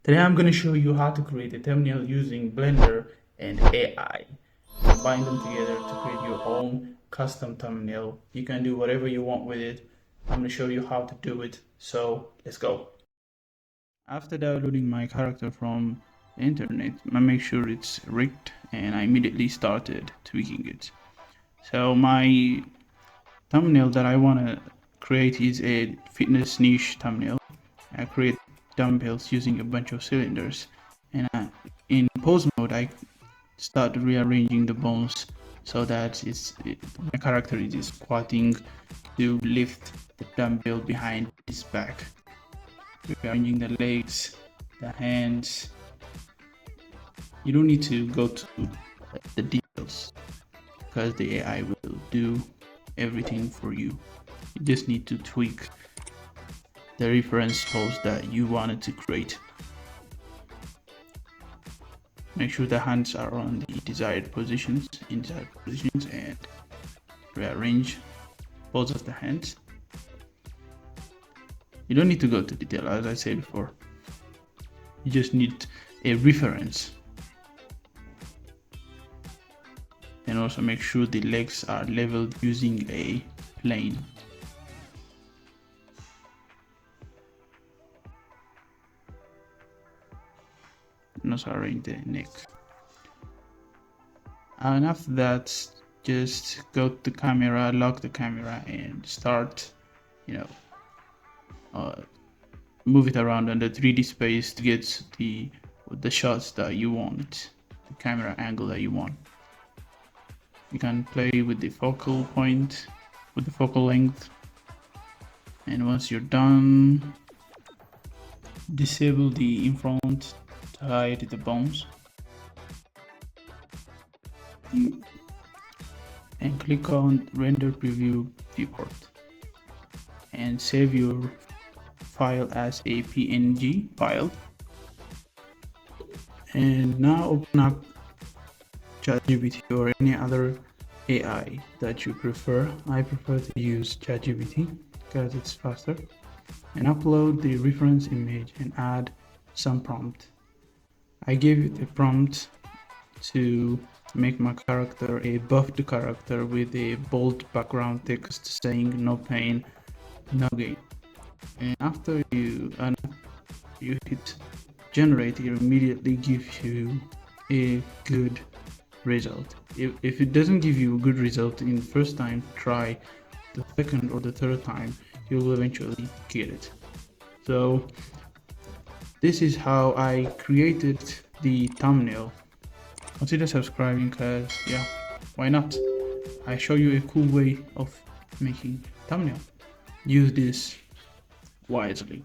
Today I'm going to show you how to create a thumbnail using Blender and AI. Combine them together to create your own custom thumbnail. You can do whatever you want with it. I'm going to show you how to do it. So let's go. After downloading my character from the internet, I make sure it's rigged and I immediately started tweaking it. So my thumbnail that I want to create is a fitness niche thumbnail. I create dumbbells using a bunch of cylinders, and in pose mode I start rearranging the bones so that my character is squatting to lift the dumbbell behind his back, rearranging the legs, the hands. You don't need to go to the details because the AI will do everything for you. You just need to tweak the reference pose that you wanted to create. Make sure the hands are on the desired positions, and rearrange both of the hands. You don't need to go to detail, as I said before. You just need a reference. And also make sure the legs are leveled using a plane. And also arrange the neck. And after that, just go to the camera, lock the camera, and start, move it around on the 3D space to get the shots that you want, the camera angle that you want. You can play with the focal point, with the focal length, and once you're done, disable the in front to hide the bones, and click on render preview viewport and save your file as a PNG file. And now open up ChatGPT or any other AI that you prefer. I prefer to use ChatGPT because it's faster, and upload the reference image and add some prompt. I gave it a prompt to make my character a buffed character with a bold background text saying no pain, no gain. And after you hit generate, it immediately gives you a good result. If it doesn't give you a good result in the first time, try the second or the third time, you will eventually get it. So this is how I created the thumbnail. Consider subscribing because why not? I show you a cool way of making thumbnail. Use this wisely.